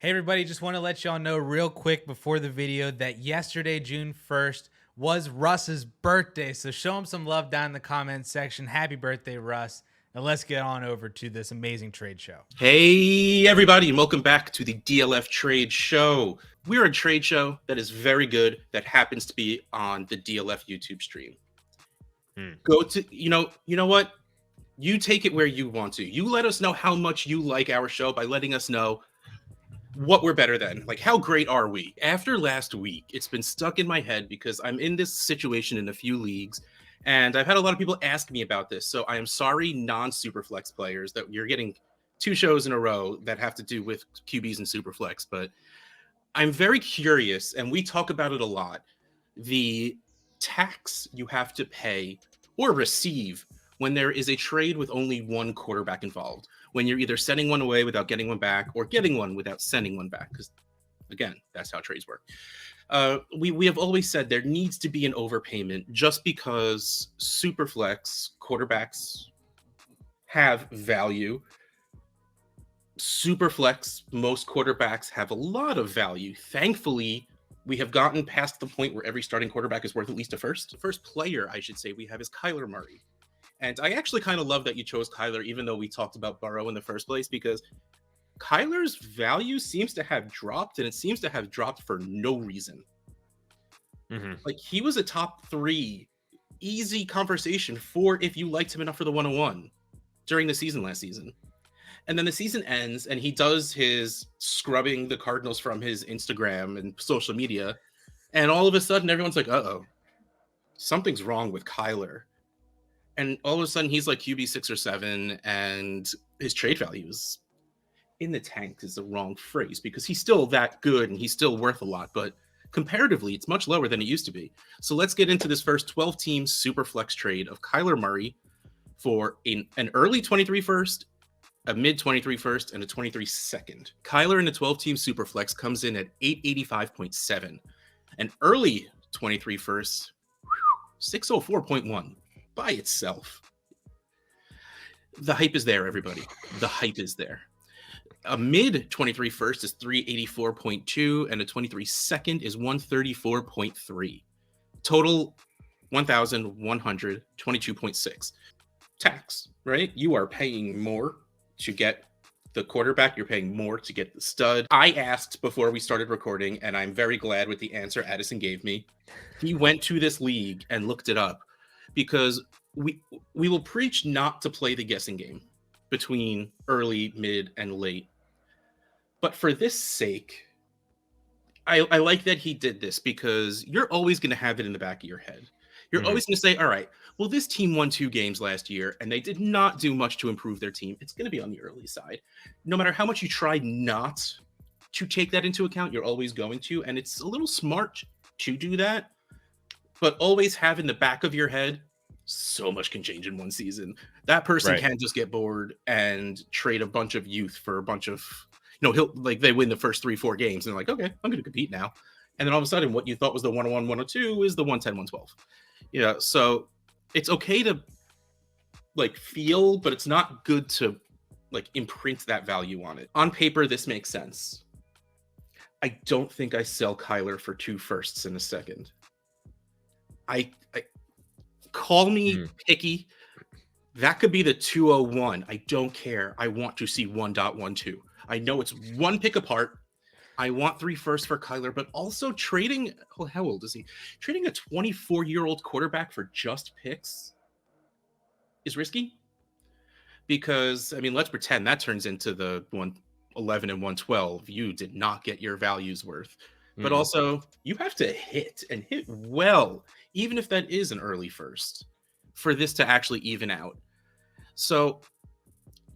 Hey everybody, just want to let y'all know real quick before the video that yesterday, June 1st, was Russ's birthday. So show him some love down in the comments section. Happy birthday, Russ. And let's get on over to this amazing trade show. Hey everybody, and welcome back to the DLF Trade Show. We're a trade show that is very good that happens to be on the DLF YouTube stream. Go to, you know what? You take it where you want to. You let us know how much you like our show by letting us know what we're better than. Like, how great are we? After last week, it's been stuck in my head because I'm in this situation in a few leagues, and I've had a lot of people ask me about this. So I am sorry, non-Superflex players, that you're getting 2 shows in a row that have to do with QBs and Superflex. But I'm very curious, and we talk about it a lot, the tax you have to pay or receive when there is a trade with only one quarterback involved, when you're either sending one away without getting one back or getting one without sending one back. Because again, that's how trades work. We have always said there needs to be an overpayment just because Superflex quarterbacks have value. Superflex, most quarterbacks have a lot of value. Thankfully, we have gotten past the point where every starting quarterback is worth at least a first. The first player, I should say, we have is Kyler Murray. And I actually kind of love that you chose Kyler, even though we talked about Burrow in the first place, because Kyler's value seems to have dropped, and it seems to have dropped for no reason. Like, he was a top 3 easy conversation for if you liked him enough for the 101 during the season last season. And then the season ends, and he does his scrubbing the Cardinals from his Instagram and social media, and all of a sudden, everyone's like, uh-oh, something's wrong with Kyler. And all of a sudden, he's like QB 6 or 7, and his trade value is in the tank is the wrong phrase because he's still that good and he's still worth a lot. But comparatively, it's much lower than it used to be. So let's get into this first 12-team Superflex trade of Kyler Murray for an early 23 first, a mid 23 first, and a 23 second. Kyler in the 12-team Superflex comes in at 885.7. An early 23 first, 604.1. by itself. The hype is there, everybody. The hype is there. A mid 23 first is 384.2, and a 23 second is 134.3. Total 1,122.6. Tax, right? You are paying more to get the quarterback. You're paying more to get the stud. I asked before we started recording, and I'm very glad with the answer Addison gave me. He went to this league and looked it up, because we will preach not to play the guessing game between early, mid, and late. But for this sake, I like that he did this, because you're always going to have it in the back of your head. You're always going to say, all right, well, this team won 2 games last year, and they did not do much to improve their team. It's going to be on the early side. No matter how much you try not to take that into account, you're always going to. And it's a little smart to do that. But always have in the back of your head, so much can change in one season. That person can just get bored and trade a bunch of youth for a bunch of, they win the first 3-4 games and they're like, okay, I'm going to compete now. And then all of a sudden, what you thought was the 101, 102 is the 110, 112. So it's okay to feel, but it's not good to imprint that value on it. On paper, this makes sense. I don't think I sell Kyler for 2 firsts and a second. I call me picky. That could be the 201. I don't care. I want to see 1.12. I know it's 1 pick apart. I want 3 firsts for Kyler, but also trading. Oh, how old is he? Trading a 24-year-old quarterback for just picks is risky. Because, let's pretend that turns into the 111 and 112. You did not get your values worth. But also, you have to hit and hit well, even if that is an early first, for this to actually even out. So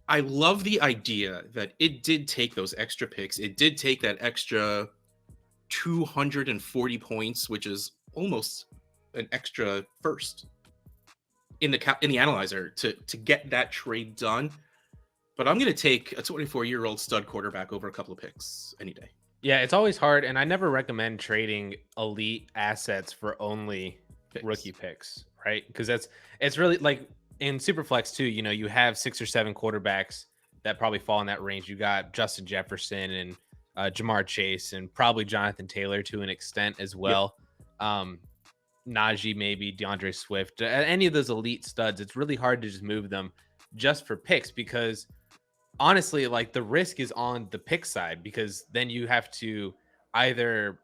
I love the idea that it did take those extra picks. It did take that extra 240 points, which is almost an extra first in the analyzer to get that trade done. But I'm going to take a 24-year-old stud quarterback over a couple of picks any day. Yeah, it's always hard, and I never recommend trading elite assets for only rookie picks, right? Because it's really like in Superflex too. You have 6 or 7 quarterbacks that probably fall in that range. You got Justin Jefferson and Jamar Chase, and probably Jonathan Taylor to an extent as well. Najee, maybe DeAndre Swift, any of those elite studs. It's really hard to just move them just for picks, because honestly, like, the risk is on the pick side, because then you have to either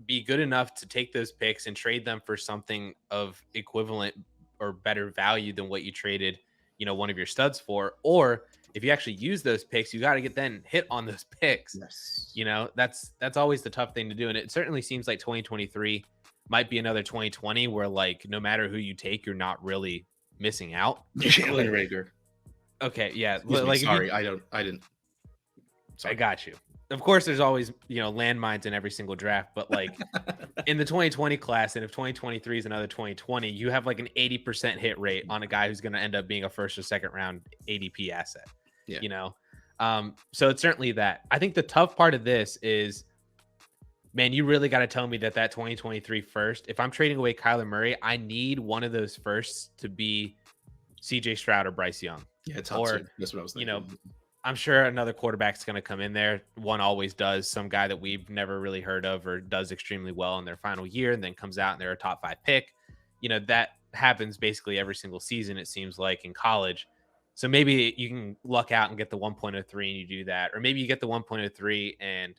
be good enough to take those picks and trade them for something of equivalent or better value than what you traded, one of your studs for, or if you actually use those picks, you got to get then hit on those picks. Yes. That's always the tough thing to do. And it certainly seems like 2023 might be another 2020 where, like, no matter who you take, you're not really missing out. Jalen Rager. Okay, yeah. Like, sorry, I didn't. Sorry. I got you. Of course, there's always, landmines in every single draft, but like in the 2020 class, and if 2023 is another 2020, you have like an 80% hit rate on a guy who's going to end up being a first or second round ADP asset. Yeah. So it's certainly that. I think the tough part of this is, man, you really got to tell me that 2023 first, if I'm trading away Kyler Murray, I need one of those firsts to be CJ Stroud or Bryce Young. Yeah, it's hot. That's what I was thinking. I'm sure another quarterback's going to come in there. One always does. Some guy that we've never really heard of or does extremely well in their final year and then comes out and they're a top 5 pick. That happens basically every single season, it seems like, in college. So maybe you can luck out and get the 1.03 and you do that. Or maybe you get the 1.03 and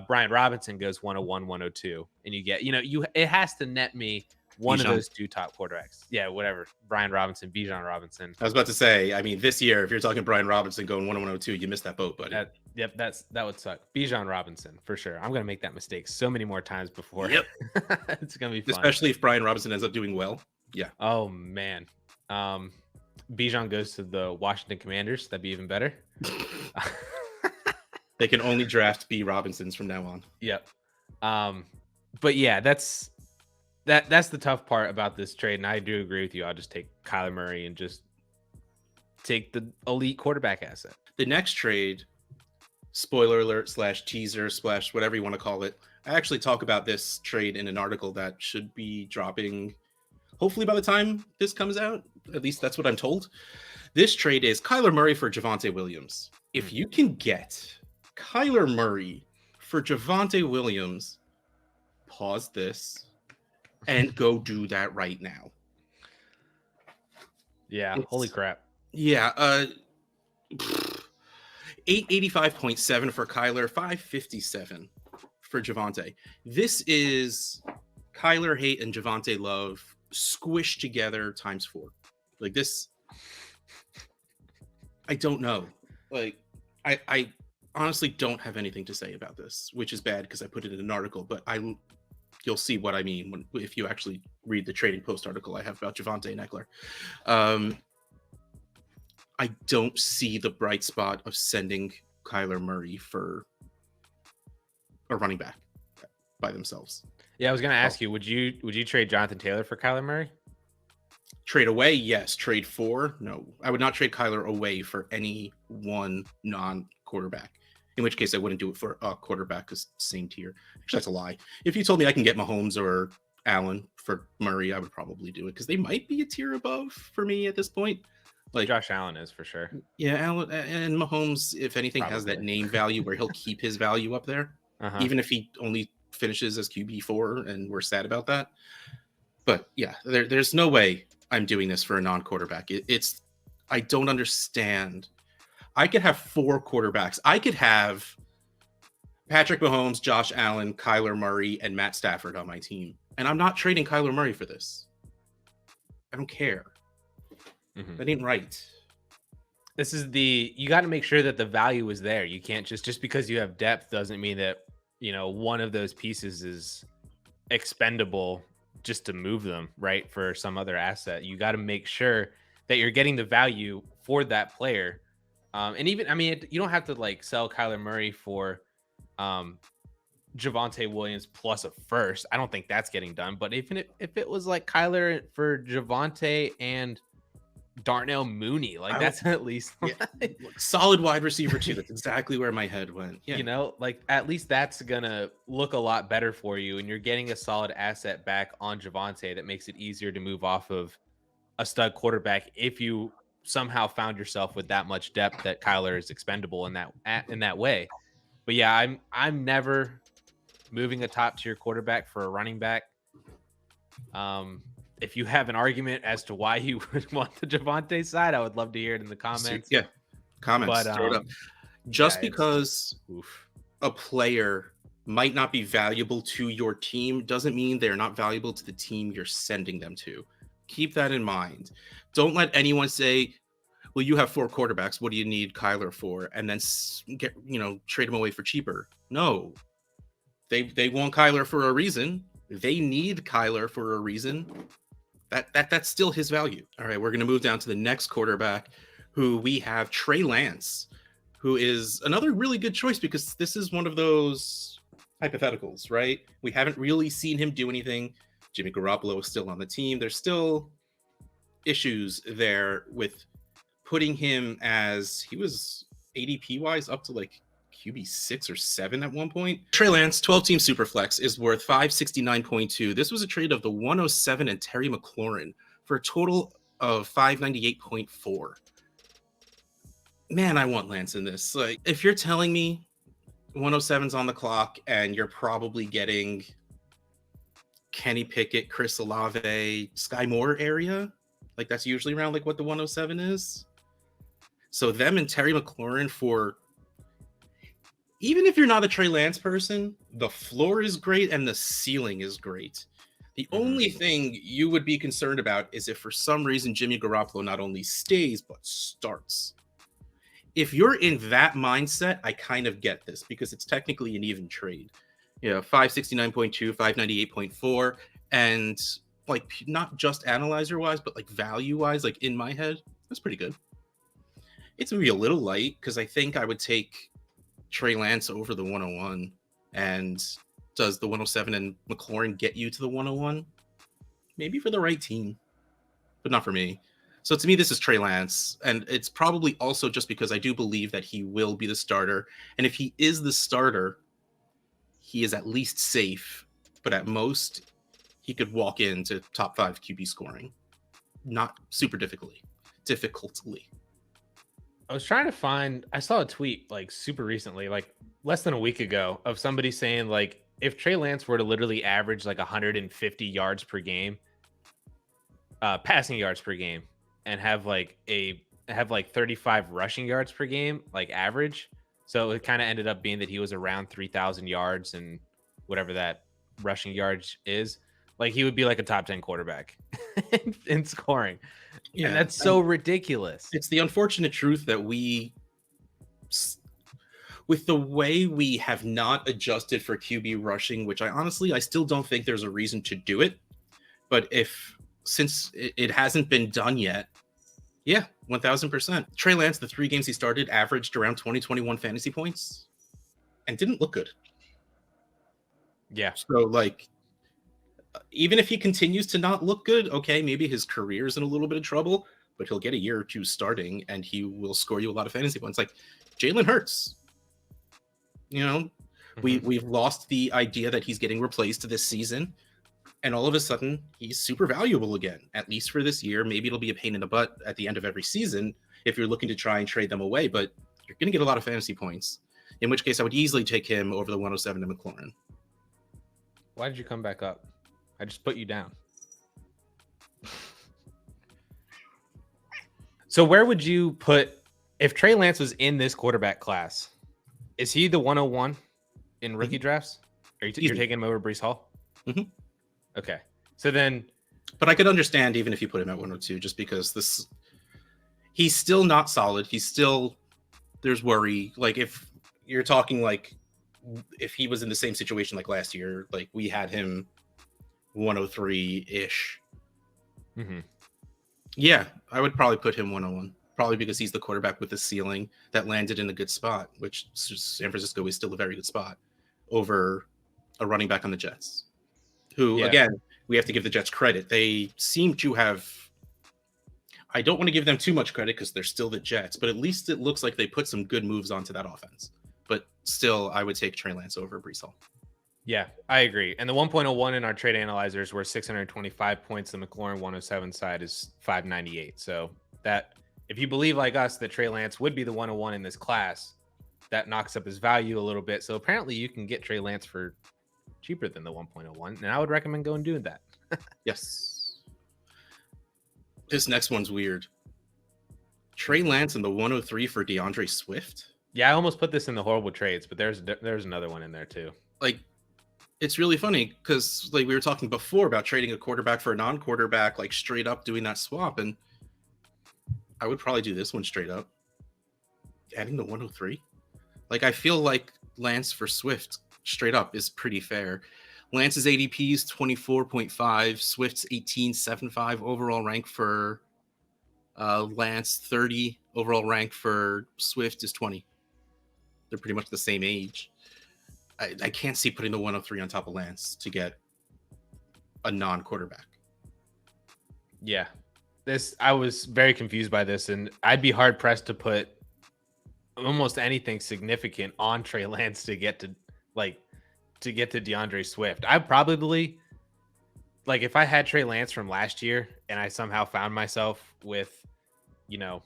Brian Robinson goes 101, 102. And you get, it has to net me one of those two top quarterbacks. Yeah, whatever. Brian Robinson, Bijan Robinson. I was about to say, I mean, this year, if you're talking Brian Robinson going 101-102, you missed that boat, buddy. That would suck. Bijan Robinson, for sure. I'm going to make that mistake so many more times before. Yep. It's going to be fun. Especially if Brian Robinson ends up doing well. Yeah. Oh, man. Bijan goes to the Washington Commanders. That'd be even better. They can only draft B. Robinsons from now on. Yep. But yeah, that's the tough part about this trade, and I do agree with you. I'll just take Kyler Murray and just take the elite quarterback asset. The next trade, spoiler alert / teaser / whatever you want to call it, I actually talk about this trade in an article that should be dropping hopefully by the time this comes out. At least that's what I'm told. This trade is Kyler Murray for Javonte Williams. If you can get Kyler Murray for Javonte Williams, pause this and go do that right now. Yeah, holy crap. Yeah, 885.7 for Kyler, 557 for Javonte. This is Kyler hate and Javonte love squished together times 4. Like this, I don't know. Like I honestly don't have anything to say about this, which is bad because I put it in an article, but you'll see what I mean if you actually read the Trading Post article I have about Javonte and Eckler. I don't see the bright spot of sending Kyler Murray for a running back by themselves. Yeah, I was going to ask you, would you trade Jonathan Taylor for Kyler Murray? Trade away, yes. Trade for, no. I would not trade Kyler away for any one non-quarterback. In which case, I wouldn't do it for a quarterback because same tier. Actually, that's a lie. If you told me I can get Mahomes or Allen for Murray, I would probably do it because they might be a tier above for me at this point. Like Josh Allen is for sure. Yeah, Allen and Mahomes, if anything, has that name value where he'll keep his value up there, even if he only finishes as QB4, and we're sad about that. But yeah, there's no way I'm doing this for a non-quarterback. I don't understand. I could have 4 quarterbacks. I could have Patrick Mahomes, Josh Allen, Kyler Murray, and Matt Stafford on my team. And I'm not trading Kyler Murray for this. I don't care. That ain't right. This is you got to make sure that the value is there. You can't just because you have depth doesn't mean that, one of those pieces is expendable just to move them, right, for some other asset. You got to make sure that you're getting the value for that player. And even, you don't have to like sell Kyler Murray for Javonte Williams plus a first. I don't think that's getting done. But if it was like Kyler for Javonte and Darnell Mooney, like that's at least solid wide receiver too. That's exactly where my head went. Yeah. Like at least that's gonna look a lot better for you, and you're getting a solid asset back on Javonte that makes it easier to move off of a stud quarterback if you somehow found yourself with that much depth that Kyler is expendable in that way. But yeah, I'm never moving a top tier quarterback for a running back. If you have an argument as to why you would want the Javonte side, I would love to hear it in the comments. Yeah, comments. But Throw it up. Just yeah, because a player might not be valuable to your team doesn't mean they're not valuable to the team you're sending them to. Keep that in mind. Don't let anyone say, well, you have 4 quarterbacks. What do you need Kyler for? And then trade him away for cheaper. No, they want Kyler for a reason. They need Kyler for a reason. That's still his value. All right, we're going to move down to the next quarterback, who we have Trey Lance, who is another really good choice because this is one of those hypotheticals, right? We haven't really seen him do anything. Jimmy Garoppolo is still on the team. There's still issues there with putting him as he was ADP wise up to like QB 6 or 7 at one point. Trey Lance, 12-team SUPERFLEX, is worth 569.2. This was a trade of the 107 and Terry McLaurin for a total of 598.4. Man, I want Lance in this. Like, if you're telling me 107's on the clock and you're probably getting Kenny Pickett, Chris Olave, Sky Moore area, like that's usually around like what the 107 is. So them and Terry McLaurin for, even if you're not a Trey Lance person, the floor is great and the ceiling is great. The only thing you would be concerned about is if for some reason Jimmy Garoppolo not only stays, but starts. If you're in that mindset, I kind of get this because it's technically an even trade. 569.2, 598.4, and like not just analyzer wise, but like value wise, like in my head, that's pretty good. It's maybe a little light because I think I would take Trey Lance over the 101. And does the 107 and McLaurin get you to the 101? Maybe for the right team, but not for me. So to me, this is Trey Lance, and it's probably also just because I do believe that he will be the starter. And if he is the starter, he is at least safe, but at most, he could walk into top 5 QB scoring. Not super difficultly. I was trying to find, I saw a tweet like super recently, like less than a week ago, of somebody saying like, if Trey Lance were to literally average like 150 yards per game, passing yards per game, and have like 35 rushing yards per game, like average. So it kind of ended up being that he was around 3,000 yards and whatever that rushing yards is. Like he would be like a top 10 quarterback in scoring. Yeah, and that's so ridiculous. It's the unfortunate truth that with the way we have not adjusted for QB rushing, which I still don't think there's a reason to do it. But since it hasn't been done yet, yeah, 1,000%. Trey Lance, the 3 games he started, averaged around 21 fantasy points and didn't look good. Yeah. So like, even if he continues to not look good, okay, maybe his career is in a little bit of trouble, but he'll get a year or 2 starting and he will score you a lot of fantasy points. Like Jalen Hurts, we've lost the idea that he's getting replaced this season, and all of a sudden he's super valuable again, at least for this year. Maybe it'll be a pain in the butt at the end of every season if you're looking to try and trade them away, but you're going to get a lot of fantasy points, in which case I would easily take him over the 107 to McLaurin. Why did you come back up? I just put you down. So where would you put, if Trey Lance was in this quarterback class, is he the 101 in rookie drafts? Are you're taking him over Breece Hall? Mm-hmm. Okay. So then. But I could understand even if you put him at 102, just because he's still not solid. There's worry. Like if you're talking like, if he was in the same situation like last year, like we had him 103-ish. Mm-hmm. Yeah, I would probably put him 101. Probably because he's the quarterback with the ceiling that landed in a good spot, which San Francisco is still a very good spot, over a running back on the Jets, who, again, we have to give the Jets credit. They seem to have, I don't want to give them too much credit because they're still the Jets, but at least it looks like they put some good moves onto that offense. But still, I would take Trey Lance over Breece Hall. Yeah, I agree. And the 1.01 in our trade analyzers were 625 points. The McLaurin 107 side is 598. So that, if you believe like us that Trey Lance would be the 101 in this class, that knocks up his value a little bit. So apparently you can get Trey Lance for cheaper than the 1.01, and I would recommend going doing that. Yes. This next one's weird. Trey Lance and the 103 for DeAndre Swift. Yeah, I almost put this in the horrible trades, but there's another one in there too. Like, it's really funny because like we were talking before about trading a quarterback for a non-quarterback, like straight up doing that swap, and I would probably do this one straight up. Adding the 103. Like, I feel like Lance for Swift straight up is pretty fair. Lance's ADP is 24.5, Swift's 18.75 overall rank for Lance, 30 overall rank for Swift is 20. They're pretty much the same age. I can't see putting the 103 on top of Lance to get a non-quarterback. Yeah. I was very confused by this, and I'd be hard pressed to put almost anything significant on Trey Lance to get to DeAndre Swift. I probably, like, if I had Trey Lance from last year and I somehow found myself with, you know,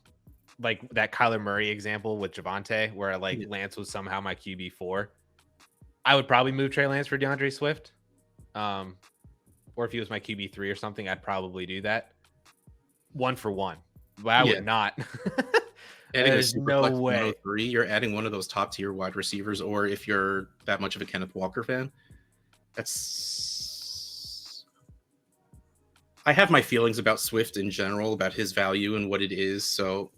like that Kyler Murray example with Javonte, where like Lance was somehow my QB4, I would probably move Trey Lance for DeAndre Swift. Or if he was my QB3 or something, I'd probably do that 1 for 1. But I would not. There's no way. You're adding one of those top tier wide receivers, or if you're that much of a Kenneth Walker fan, I have my feelings about Swift in general, about his value and what it is. So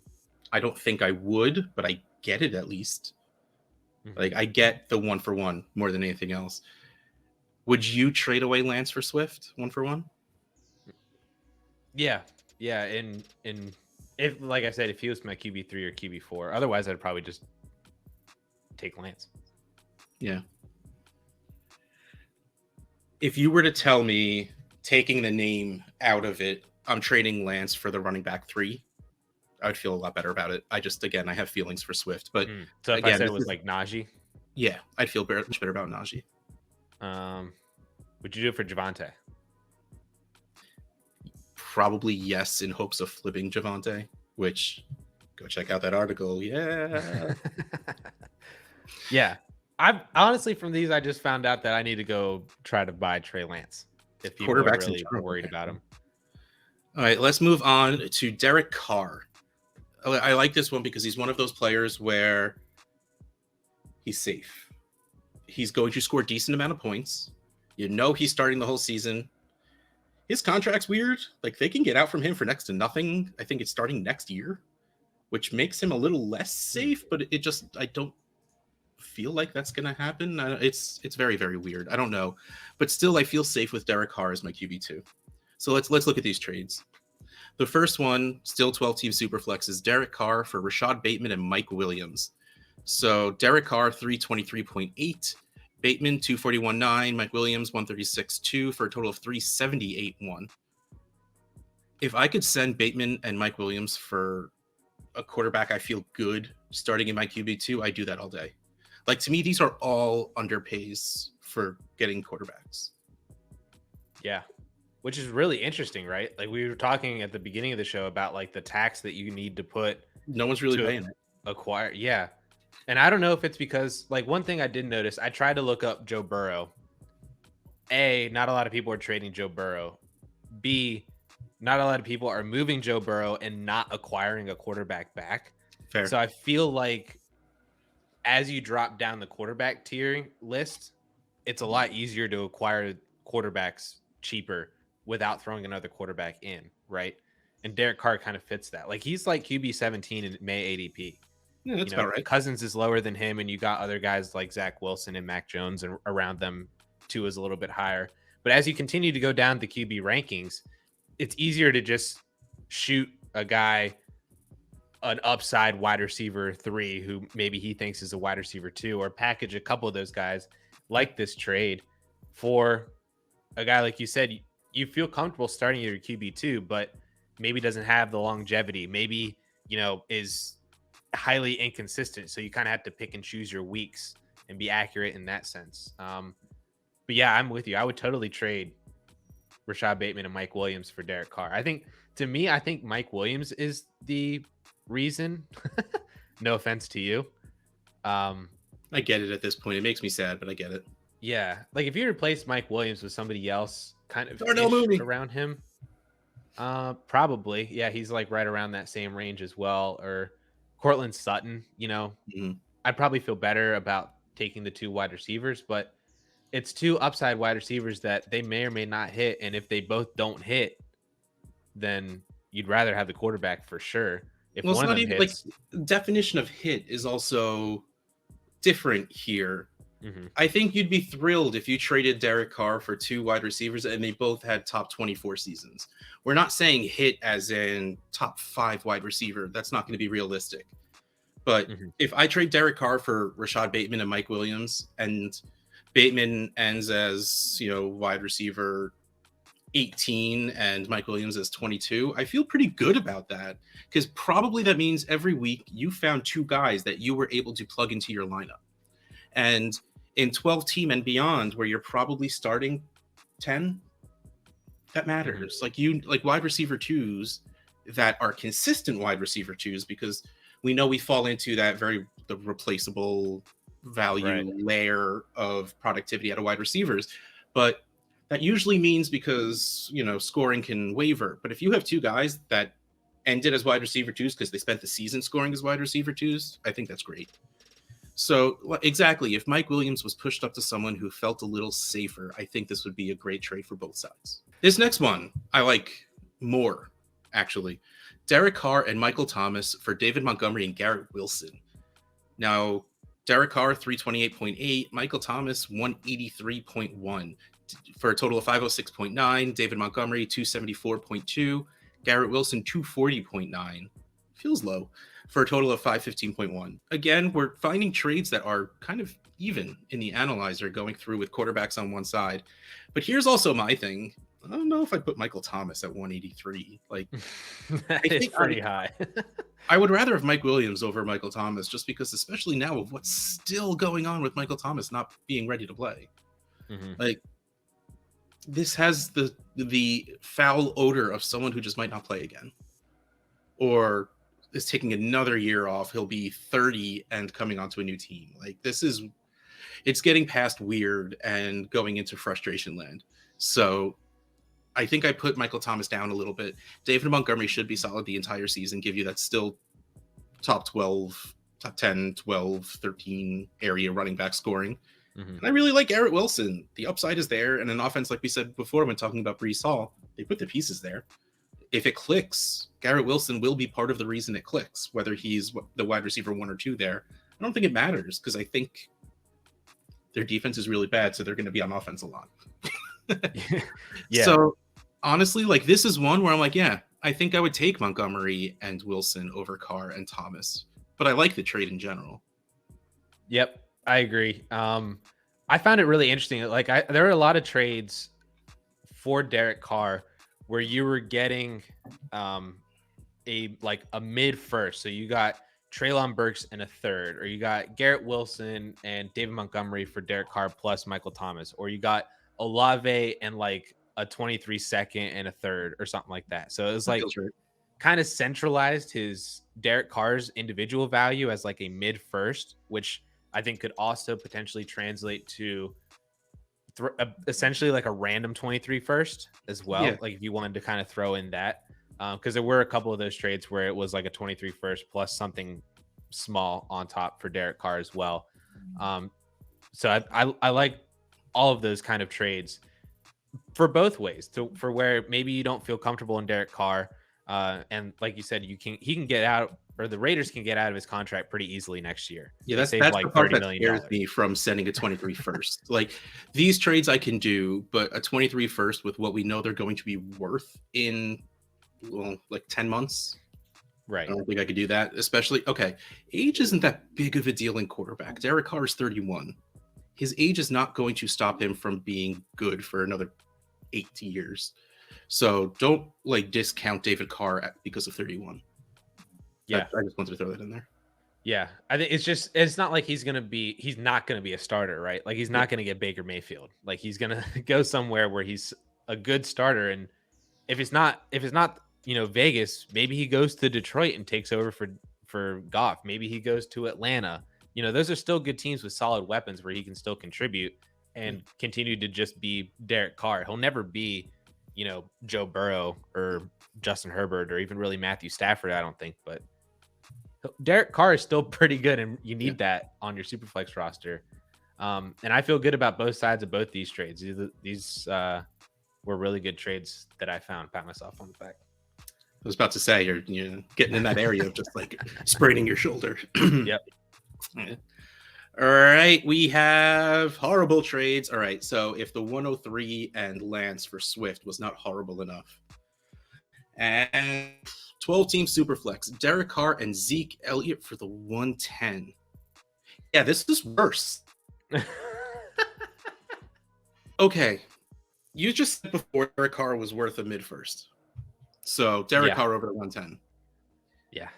I don't think I would, but I get it at least. Mm-hmm. Like, I get the 1 for 1 more than anything else. Would you trade away Lance for Swift 1 for 1? Yeah. Yeah. And if, like I said, if he was my QB3 or QB4, otherwise I'd probably just take Lance. Yeah. If you were to tell me, taking the name out of it, I'm trading Lance for the running back 3, I would feel a lot better about it. I have feelings for Swift, but so if I said it was like Najee, yeah, I'd feel much better about Najee. Would you do it for Javonte? Probably yes, in hopes of flipping Javonte, which, go check out that article. Yeah. Yeah. I've honestly, from these, I just found out that I need to go try to buy Trey Lance if people are really worried about him. All right, let's move on to Derek Carr. I like this one because he's one of those players where he's safe. He's going to score a decent amount of points. You know he's starting the whole season. His contract's weird. Like, they can get out from him for next to nothing. I think it's starting next year, which makes him a little less safe, but I don't feel like that's going to happen. It's very, very weird. I don't know. But still, I feel safe with Derek Carr as my QB2. So let's look at these trades. The first one, still 12-team Superflex, is Derek Carr for Rashad Bateman and Mike Williams. So Derek Carr, 323.8. Bateman, 241.9. Mike Williams, 136.2 for a total of 378.1. If I could send Bateman and Mike Williams for a quarterback I feel good starting in my QB2, I do that all day. Like, to me, these are all underpays for getting quarterbacks. Yeah. Which is really interesting, right? Like, we were talking at the beginning of the show about like the tax that you need to put. No one's really paying it. Acquire. Yeah. And I don't know if it's because, like, one thing I did notice, I tried to look up Joe Burrow. A, not a lot of people are trading Joe Burrow. B, not a lot of people are moving Joe Burrow and not acquiring a quarterback back. Fair. So I feel like as you drop down the quarterback tier list, it's a lot easier to acquire quarterbacks cheaper without throwing another quarterback in, right? And Derek Carr kind of fits that. Like, he's like QB 17 in May ADP. Yeah, that's about right. Cousins is lower than him, and you got other guys like Zach Wilson and Mac Jones, and around them too is a little bit higher. But as you continue to go down the QB rankings, it's easier to just shoot a guy an upside wide receiver 3 who maybe he thinks is a wide receiver 2, or package a couple of those guys like this trade for a guy, like you said, you feel comfortable starting your QB2, but maybe doesn't have the longevity, maybe, is highly inconsistent. So you kind of have to pick and choose your weeks and be accurate in that sense. But yeah, I'm with you. I would totally trade Rashad Bateman and Mike Williams for Derek Carr. I think Mike Williams is the reason. No offense to you. I get it at this point. It makes me sad, but I get it. Yeah, like if you replace Mike Williams with somebody else kind of Darnell Mooney around him, probably. Yeah, he's like right around that same range as well. Or Cortland Sutton, Mhm. I'd probably feel better about taking the 2 wide receivers, but it's 2 upside wide receivers that they may or may not hit. And if they both don't hit, then you'd rather have the quarterback for sure. If Well, it's one of not them even like hits, definition of hit is also different here. Mhm. I think you'd be thrilled if you traded Derek Carr for 2 wide receivers and they both had top 24 seasons. We're not saying hit as in top 5 wide receiver. That's not going to be realistic. But Mhm. if I trade Derek Carr for Rashad Bateman and Mike Williams, and Bateman ends as, wide receiver 18 and Mike Williams as 22, I feel pretty good about that, because probably that means every week you found 2 guys that you were able to plug into your lineup. And in 12 team and beyond, where you're probably starting 10, that matters. Like wide receiver 2s that are consistent wide receiver 2s, because we know we fall into that the replaceable value layer of productivity out of wide receivers. But that usually means because, scoring can waver. But if you have 2 guys that ended as wide receiver 2s because they spent the season scoring as wide receiver 2s, I think that's great. So exactly, if Mike Williams was pushed up to someone who felt a little safer, I think this would be a great trade for both sides. This next one I like more, actually. Derek Carr and Michael Thomas for David Montgomery and Garrett Wilson. Now, Derek Carr, 328.8, Michael Thomas, 183.1, for a total of 506.9, David Montgomery, 274.2, Garrett Wilson, 240.9. Feels low, for a total of 515.1. Again, we're finding trades that are kind of even in the analyzer going through with quarterbacks on one side. But here's also my thing. I don't know if I'd put Michael Thomas at 183. Like, That is pretty high. I would rather have Mike Williams over Michael Thomas, just because, especially now of what's still going on with Michael Thomas not being ready to play. Like, this has the foul odor of someone who just might not play again, or is taking another year off. He'll be 30 and coming onto a new team. Like, it's getting past weird and going into frustration land. So I think I put Michael Thomas down a little bit. David Montgomery should be solid the entire season, give you that still top 12, top 10, 12, 13 area running back scoring. And I really like Garrett Wilson. The upside is there. And an offense, like we said before when talking about Breece Hall, they put the pieces there. If it clicks, Garrett Wilson will be part of the reason it clicks, whether he's the wide receiver 1 or 2 there. I don't think it matters, because I think their defense is really bad, so they're going to be on offense a lot. Yeah. So honestly, like, this is one where I'm like, yeah, I think I would take Montgomery and Wilson over Carr and Thomas, but I like the trade in general. Yep, I agree. I found it really interesting. Like, there are a lot of trades for Derek Carr where you were getting a mid first. So you got Treylon Burks and a third, or you got Garrett Wilson and David Montgomery for Derek Carr plus Michael Thomas, or you got Olave and like a 23 second and a third or something like that. So it was like kind of centralized his Derek Carr's individual value as like a mid first, which I think could also potentially translate to essentially like a random 23 first as well. Yeah. Like if you wanted to kind of throw in that, because there were a couple of those trades where it was like a 23 first plus something small on top for Derek Carr as well. So I like all of those kind of trades for both ways, for where maybe you don't feel comfortable in Derek Carr, and like you said, he can get out, or the Raiders can get out of his contract pretty easily next year. Yeah, that's like the part $30 that million. scares me from sending a 23 first. Like, these trades I can do, but a 23 first with what we know they're going to be worth in, like 10 months. Right. I don't think I could do that, especially, age isn't that big of a deal in quarterback. Derek Carr is 31. His age is not going to stop him from being good for another 8 years. So don't discount David Carr because of 31. Yeah, I just wanted to throw that in there. Yeah, I think it's not like he's not going to be a starter, right? Like, he's not going to get Baker Mayfield. Like, he's going to go somewhere where he's a good starter. And if it's not, Vegas, maybe he goes to Detroit and takes over for Goff. Maybe he goes to Atlanta, you know, those are still good teams with solid weapons where he can still contribute and continue to just be Derek Carr. He'll never be, you know, Joe Burrow or Justin Herbert or even really Matthew Stafford, I don't think. But Derek Carr is still pretty good, and you need that on your Superflex roster. And I feel good about both sides of both these trades. These were really good trades that I found. Pat myself on the back. I was about to say you're getting in that area of just like spraining your shoulder. Yep. Yeah. All right, we have horrible trades. All right, so if the 103 and Lance for Swift was not horrible enough, and 12-team Superflex, Derek Carr and Zeke Elliott for the 110. Yeah, this is worse. Okay, you just said before Derek Carr was worth a mid first. So Derek Carr over the 110. Yeah.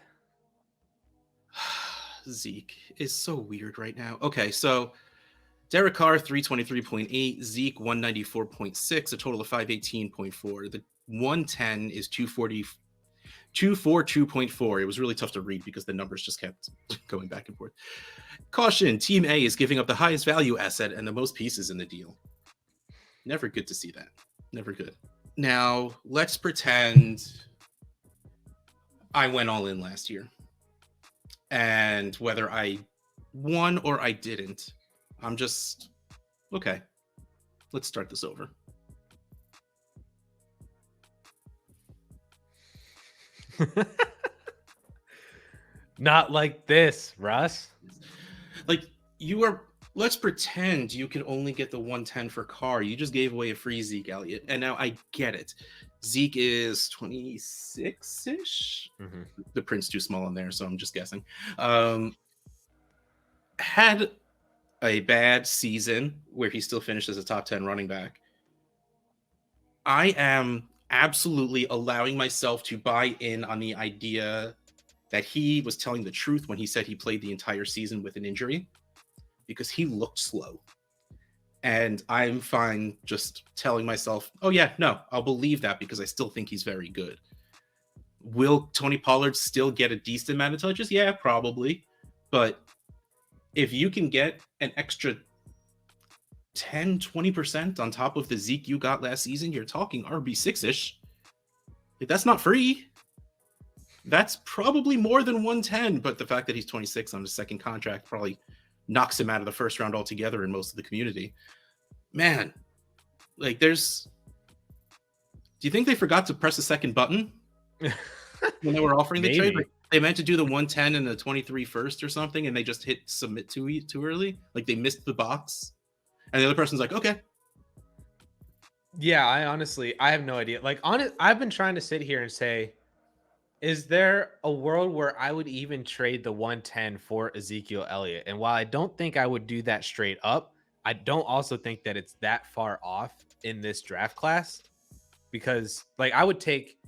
Zeke is so weird right now. Okay, so Derek Carr 323.8, Zeke 194.6, a total of 518.4. The 110 is 242.4. It was really tough to read because the numbers just kept going back and forth. Caution, Team A is giving up the highest value asset and the most pieces in the deal. Never good to see that. Never good. Now, let's pretend I went all in last year. And whether I won or I didn't, I'm just, okay, let's start this over. Not like this, Russ. Like, you are, let's pretend you can only get the 110 for Carr. You just gave away a free Zeke Elliott. And now I get it. Zeke is 26-ish. Mm-hmm. The print's too small in there, so I'm just guessing. Had a bad season where he still finished as a top 10 running back. I am absolutely allowing myself to buy in on the idea that he was telling the truth when he said he played the entire season with an injury, because he looked slow. And I'm fine just telling myself, oh yeah, no, I'll believe that because I still think he's very good. Will Tony Pollard still get a decent amount of touches? Yeah, probably. But if you can get an extra 10, 20% on top of the Zeke you got last season, you're talking RB6-ish. Like, that's not free. That's probably more than 110, but the fact that he's 26 on his second contract probably knocks him out of the first round altogether in most of the community. Man, like, do you think they forgot to press a second button when they were offering the trade? Like, they meant to do the 110 and the 23 first or something, and they just hit submit too early. Like, they missed the box, and the other person's like, okay. Yeah, I have no idea. Like, I've been trying to sit here and say, is there a world where I would even trade the 110 for Ezekiel Elliott? And while I don't think I would do that straight up, I don't also think that it's that far off in this draft class, because, like, I would take,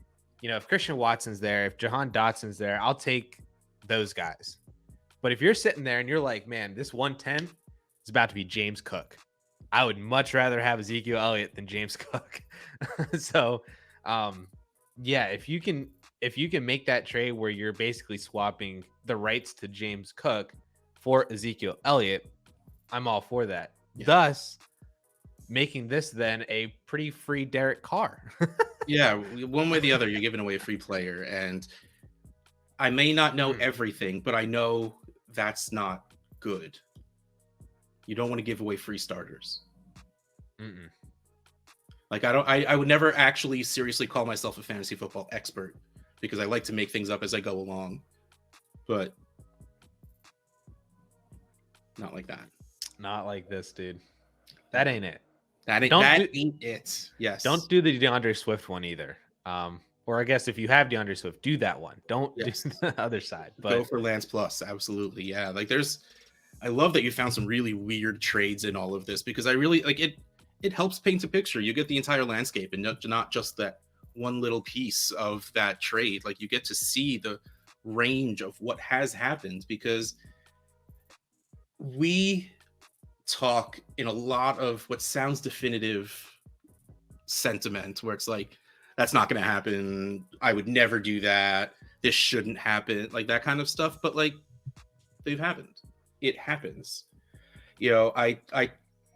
you know, if Christian Watson's there, if Jahan Dotson's there, I'll take those guys. But if you're sitting there and you're like, man, this 110 is about to be James Cook, I would much rather have Ezekiel Elliott than James Cook. So, yeah, if you can make that trade where you're basically swapping the rights to James Cook for Ezekiel Elliott, I'm all for that. Yeah. Thus, making this then a pretty free Derek Carr. Yeah, one way or the other, you're giving away a free player. And I may not know everything, but I know that's not good. You don't want to give away free starters. Mm-mm. Like, I would never actually seriously call myself a fantasy football expert, because I like to make things up as I go along, but not like that. Not like this, dude. That ain't it. That ain't it. Yes. Don't do the DeAndre Swift one either. Or I guess if you have DeAndre Swift, do that one. Don't do the other side. But go for Lance Plus. Absolutely. Yeah. Like, I love that you found some really weird trades in all of this, because I really like it. It helps paint a picture. You get the entire landscape and not just that one little piece of that trade. Like, you get to see the range of what has happened, because we talk in a lot of what sounds definitive sentiment, where it's like, that's not going to happen. I would never do that. This shouldn't happen. Like, that kind of stuff. But, like, they've happened. It happens.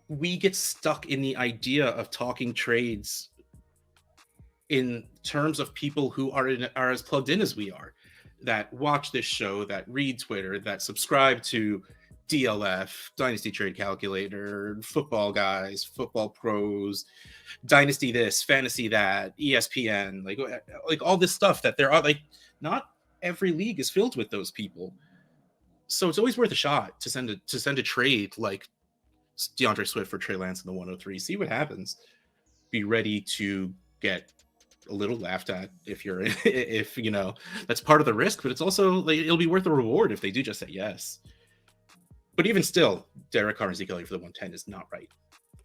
We get stuck in the idea of talking trades in terms of people who are as plugged in as we are, that watch this show, that read Twitter, that subscribe to DLF, Dynasty Trade Calculator, Football Guys, Football Pros, Dynasty this, Fantasy that, ESPN, like all this stuff that there are. Like, not every league is filled with those people, so it's always worth a shot to send a trade like DeAndre Swift for Trey Lance in the 103. See what happens. Be ready to get a little laughed at if that's part of the risk, but it's also like, it'll be worth the reward if they do just say yes. But even still, Derek Carr and Zeke Elliott for the 110 is not right.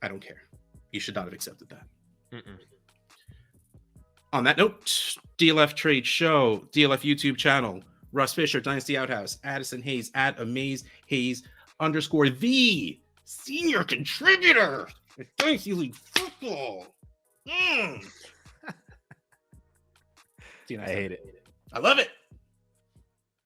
I don't care. You should not have accepted that. Mm-mm. On that note, DLF Trade Show, DLF YouTube channel, Russ Fisher, Dynasty Outhouse, Addison Hayes, at AmazeHayes _ the senior contributor at Dynasty League Football. I hate it. I love it.